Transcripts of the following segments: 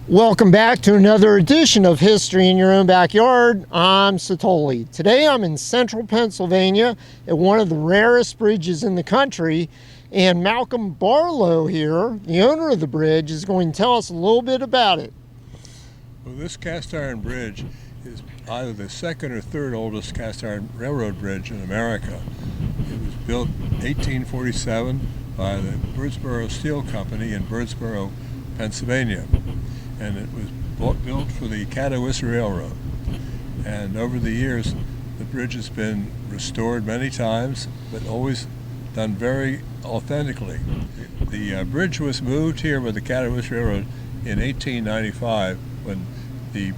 Welcome back to another edition of History in Your Own Backyard. I'm Satoli. Today I'm in central Pennsylvania at one of the rarest bridges in the country, and Malcolm Barlow here, the owner of the bridge, is going to tell us a little bit about it. Well, this cast iron bridge is either the second or third oldest cast iron railroad bridge in America. It was built 1847 by the Birdsboro Steel Company in Birdsboro, Pennsylvania. And it was built for the Catawissa Railroad. And over the years, the bridge has been restored many times, but always done very authentically. The bridge was moved here by the Catawissa Railroad in 1895 when the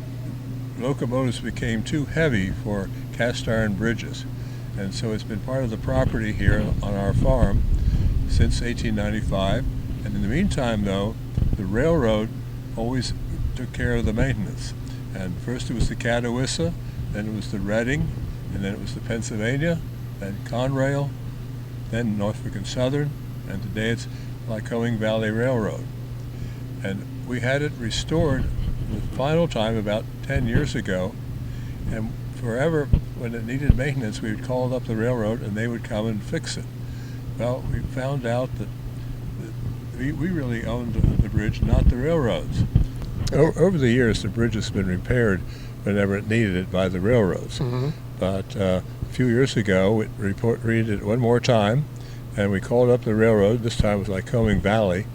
locomotives became too heavy for cast iron bridges. And so it's been part of the property here on our farm since 1895. And in the meantime, though, the railroad always took care of the maintenance. And first it was the Catawissa, then it was the Reading, and then it was the Pennsylvania, then Conrail, then Norfolk and Southern, and today it's Lycoming Valley Railroad. And we had it restored the final time about 10 years ago, and forever when it needed maintenance we would call up the railroad and they would come and fix it. Well, we found out that we really owned the bridge, not the railroads. Over the years, the bridge has been repaired whenever it needed it by the railroads. Mm-hmm. But a few years ago, we read it one more time, and we called up the railroad. This time it was Lycoming Valley,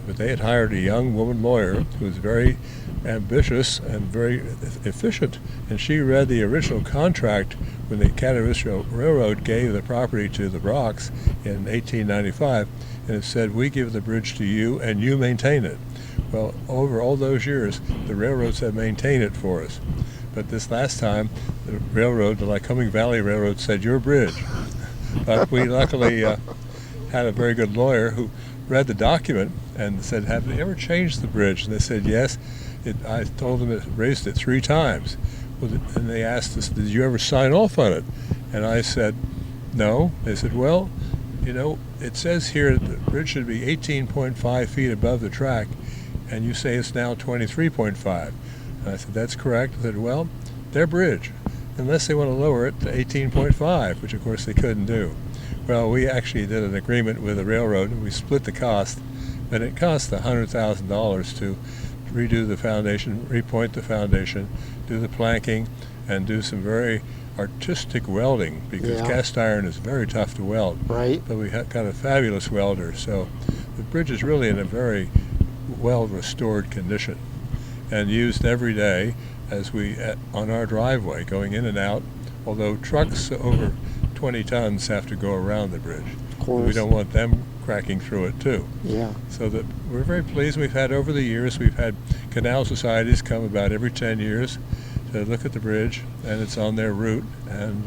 but they had hired a young woman lawyer who was very ambitious and very efficient, and she read the original contract when the Catawissa Railroad gave the property to the Brocks in 1895, and it said, "We give the bridge to you and you maintain it." Well, over all those years, the railroads have maintained it for us. But this last time, the railroad, the Lycoming Valley Railroad, said, "Your bridge." But we luckily had a very good lawyer who read the document and said, "Have they ever changed the bridge?" And they said, "Yes." I told them it raised it 3 times. Well, and they asked us, "Did you ever sign off on it?" And I said, "No." They said, "Well, you know, it says here that the bridge should be 18.5 feet above the track, and you say it's now 23.5. And I said, "That's correct." I said, "Well, their bridge, unless they want to lower it to 18.5, which of course they couldn't do." Well, we actually did an agreement with the railroad, and we split the cost, but it cost $100,000 to redo the foundation, repoint the foundation, do the planking, and do some very artistic welding, because cast iron is very tough to weld. Right. But we got a fabulous welder, so the bridge is really in a very well restored condition and used every day as we on our driveway going in and out, although trucks over 20 tons have to go around the bridge. Of course. We don't want them cracking through it too. Yeah. So that we're very pleased. We've had over the years, we've had canal societies come about every 10 years to look at the bridge, and it's on their route, and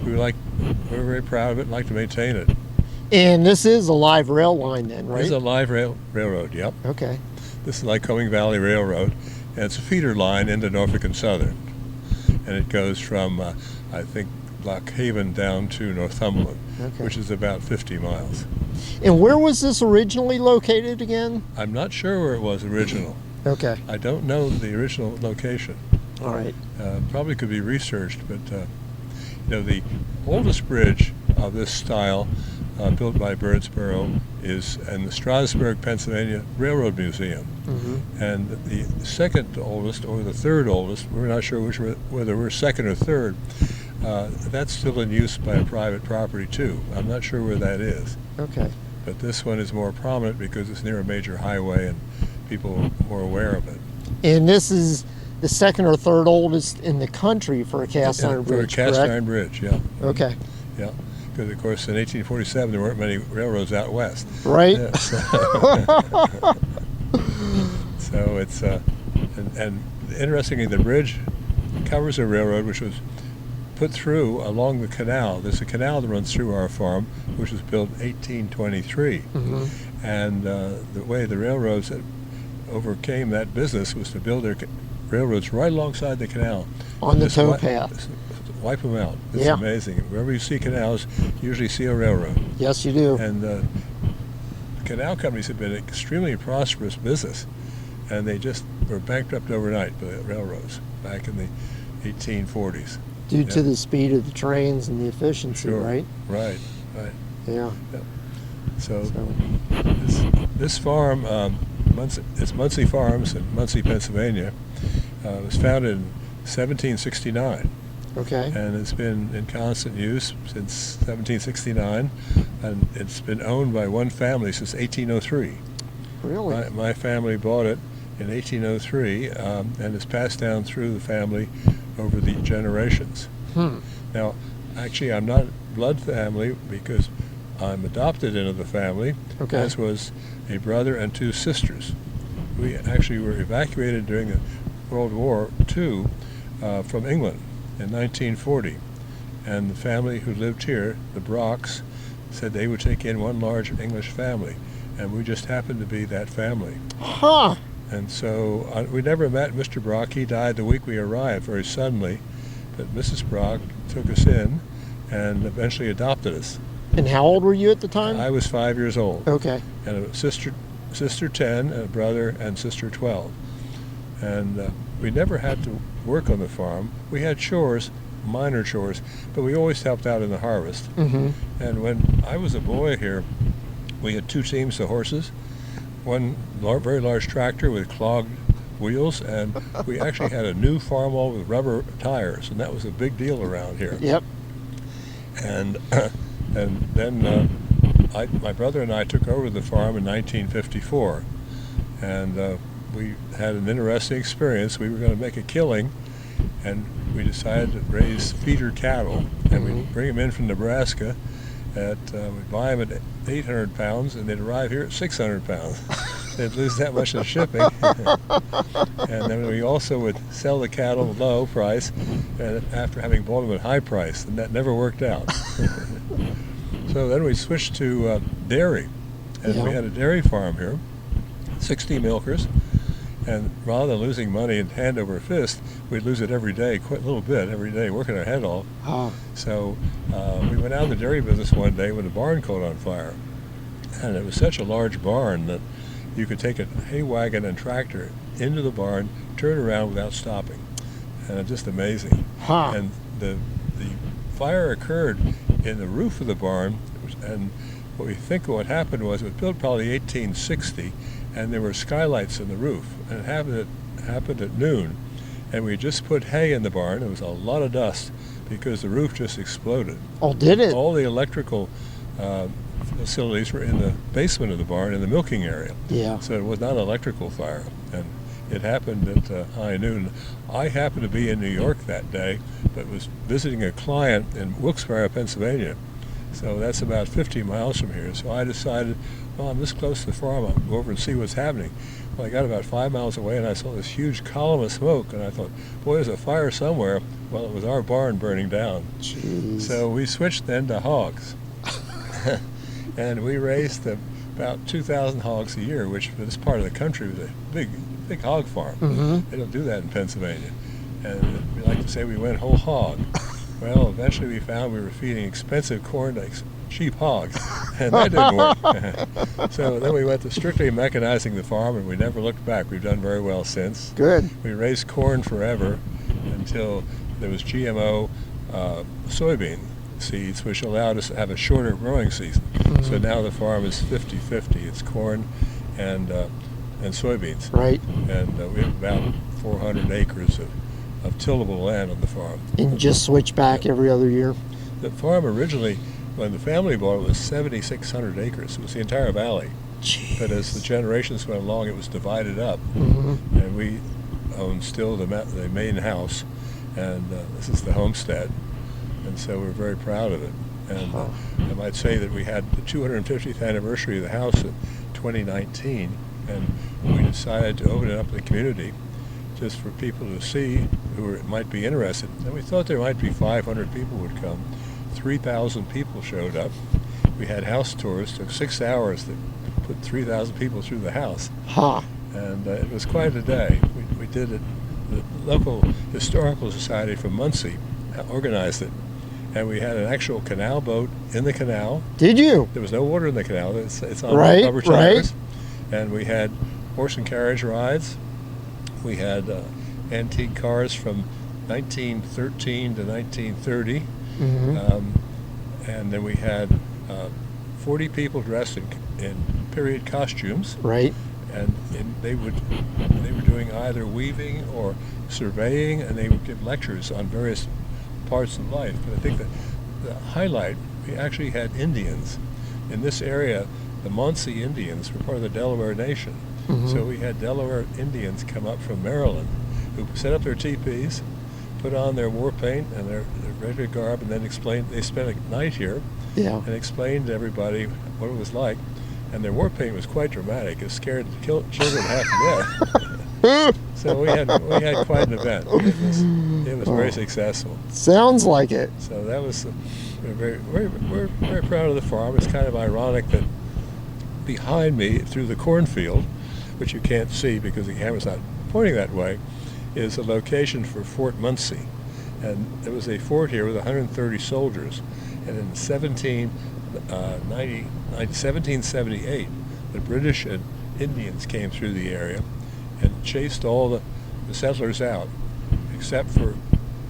we're very proud of it and like to maintain it. And this is a live rail line then, right? This is a live railroad, yep. Okay. This is Lycoming Valley Railroad, and it's a feeder line into Norfolk and Southern. And it goes from, I think, Lock Haven down to Northumberland, which is about 50 miles. And where was this originally located again? I'm not sure where it was original. Okay. I don't know the original location. All right. Probably could be researched, but you know, the oldest bridge of this style built by Birdsboro is in the Strasburg, Pennsylvania Railroad Museum. Mm-hmm. And the second oldest, or the third oldest, we're not sure whether we're second or third, that's still in use by a private property too. I'm not sure where that is. Okay. But this one is more prominent because it's near a major highway and people are more aware of it. And this is the second or third oldest in the country for a cast iron bridge, for a cast correct? iron bridge, yeah. Okay. Yeah, because of course in 1847 there weren't many railroads out west. Right. Yeah, so it's and interestingly, the bridge covers a railroad which was put through along the canal. There's a canal that runs through our farm, which was built in 1823. Mm-hmm. And the way the railroads overcame that business was to build their railroads right alongside the canal. On the towpath. Wipe them out. It's amazing. Wherever you see canals, you usually see a railroad. Yes, you do. And canal companies have been an extremely prosperous business. and they just were bankrupt overnight by the railroads back in the 1840s. Due to the speed of the trains and the efficiency, Sure. right? Right. Yeah. So this farm, it's Muncie Farms in Muncie, Pennsylvania, was founded in 1769. Okay. And it's been in constant use since 1769, and it's been owned by one family since 1803. Really? My family bought it in 1803, and it's passed down through the family over the generations. Now, actually, I'm not blood family because I'm adopted into the family, Okay. as was a brother and two sisters. We actually were evacuated during the World War II from England in 1940, and the family who lived here, the Brocks, said they would take in one large English family, and we just happened to be that family. Huh. And so we never met Mr. Brock. He died the week we arrived very suddenly, but Mrs. Brock took us in and eventually adopted us. And how old were you at the time? I was 5 years old, Okay. and a sister 10, and a brother and sister 12. And we never had to work on the farm. We had chores, minor chores, but we always helped out in the harvest. Mm-hmm. And when I was a boy here, we had two teams of horses, one very large tractor with clogged wheels, and we actually had a new farmall with rubber tires, and that was a big deal around here. Yep. And then my brother and I took over the farm in 1954, and we had an interesting experience. We were going to make a killing, and we decided to raise feeder cattle, and we'd bring them in from Nebraska. We'd buy them at 800 pounds, and they'd arrive here at 600 pounds. They'd lose that much in shipping. And then we also would sell the cattle at low price, and after having bought them at high price, and that never worked out. So then we switched to dairy, and we had a dairy farm here, 60 milkers, and rather than losing money in hand over fist, we'd lose it every day, quite a little bit every day, working our head off. So we went out of the dairy business one day when the barn caught on fire, and it was such a large barn that you could take a hay wagon and tractor into the barn, turn around without stopping, and it's just amazing. And the fire occurred in the roof of the barn, and what we think what happened was it was built probably 1860, and there were skylights in the roof, and it happened at noon, and we just put hay in the barn. There was a lot of dust because the roof just exploded. Oh, did it? All the electrical facilities were in the basement of the barn in the milking area. Yeah. So it was not an electrical fire, and it happened at high noon. I happened to be in New York that day, but was visiting a client in Wilkes-Barre, Pennsylvania. So that's about 50 miles from here. So I decided, well, I'm this close to the farm, I'll go over and see what's happening. Well, I got about 5 miles away, and I saw this huge column of smoke, and I thought, boy, there's a fire somewhere. Well, it was our barn burning down. Jeez. So we switched then to hogs. And we raised about 2,000 hogs a year, which for this part of the country was a big hog farm. They don't do that in Pennsylvania. And we like to say we went whole hog. Well, eventually we found we were feeding expensive corn to cheap hogs, and that didn't work. So then we went to strictly mechanizing the farm, and we never looked back. We've done very well since. Good. We raised corn forever until there was GMO soybean seeds, which allowed us to have a shorter growing season. So now the farm is 50-50. It's corn and soybeans. Right. And we have about 400 acres of tillable land on the farm. And just switch back every other year? The farm originally, when the family bought it, was 7,600 acres. It was the entire valley. Jeez. But as the generations went along, it was divided up. And we own still the main house, and this is the homestead. And so we're very proud of it. And I might say that we had the 250th anniversary of the house in 2019, and we decided to open it up to the community just for people to see who might be interested. And we thought there might be 500 people would come. 3,000 people showed up. We had house tours. It took 6 hours to put 3,000 people through the house. And it was quite a day. We did it. The local historical society from Muncie organized it. And we had an actual canal boat in the canal. Did you? There was no water in the canal. It's on Right, rubber tires. right. And we had horse and carriage rides. We had antique cars from 1913 to 1930. And then we had 40 people dressed in period costumes. Right. And they were doing either weaving or surveying, and they would give lectures on various parts of life. But I think that the highlight, we actually had Indians. In this area, the Munsee Indians were part of the Delaware Nation. So we had Delaware Indians come up from Maryland who set up their teepees, put on their war paint and their regular garb, and then they spent a night here and explained to everybody what it was like. And their war paint was quite dramatic. It scared children half to death. So we had quite an event. It was very successful. Sounds like it. So that was we're very proud of the farm. It's kind of ironic that behind me, through the cornfield, which you can't see because the camera's not pointing that way, is a location for Fort Munsee. And there was a fort here with 130 soldiers. And in 1778, the British and Indians came through the area and chased all the settlers out,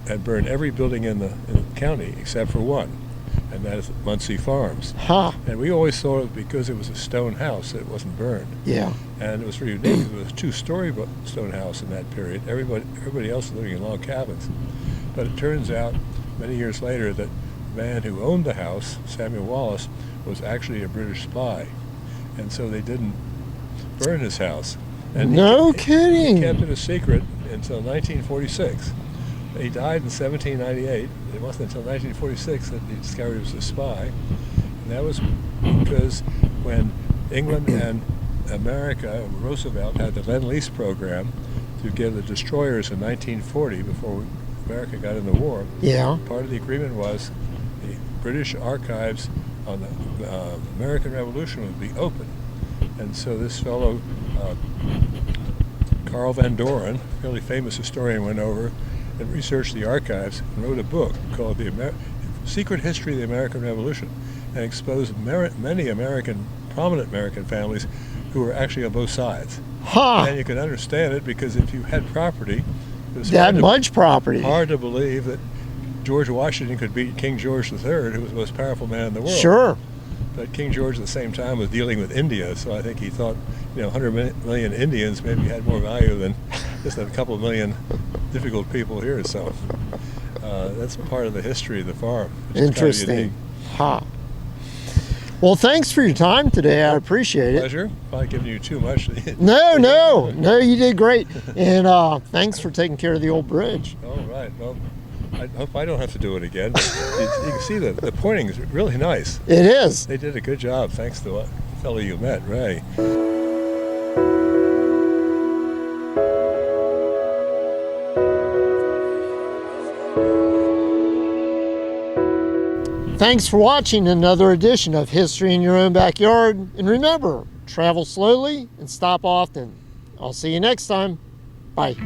and burned every building in the county except for one, and that is Munsee Farms. And we always thought it because it was a stone house that it wasn't burned. And it was very unique. It was a two-story stone house in that period. Everybody else was living in log cabins. But it turns out many years later that the man who owned the house, Samuel Wallace, was actually a British spy. And so they didn't burn his house. And no kidding. He kept it a secret until 1946. He died in 1798. It wasn't until 1946 that he discovered he was a spy. And that was because when England and America, Roosevelt had the Lend-Lease program to give the destroyers in 1940, before America got in the war, part of the agreement was the British archives on the American Revolution would be open. And so this fellow, Carl Van Doren, a really famous historian, went over and researched the archives and wrote a book called The Secret History of the American Revolution, and exposed many prominent American families who were actually on both sides. And you can understand it because if you had property, it was hard to believe that George Washington could beat King George III, who was the most powerful man in the world. But King George at the same time was dealing with India, so I think he thought, 100 million Indians maybe had more value than just a couple of million difficult people here. So that's part of the history of the farm. Interesting. Well, thanks for your time today. I appreciate it. Pleasure. Probably giving you too much. No, you did great. And thanks for taking care of the old bridge. All right. Well, I hope I don't have to do it again. You can see the pointing is really nice. It is. They did a good job, thanks to the fellow you met, Ray. Thanks for watching another edition of History in Your Own Backyard. And remember, travel slowly and stop often. I'll see you next time. Bye.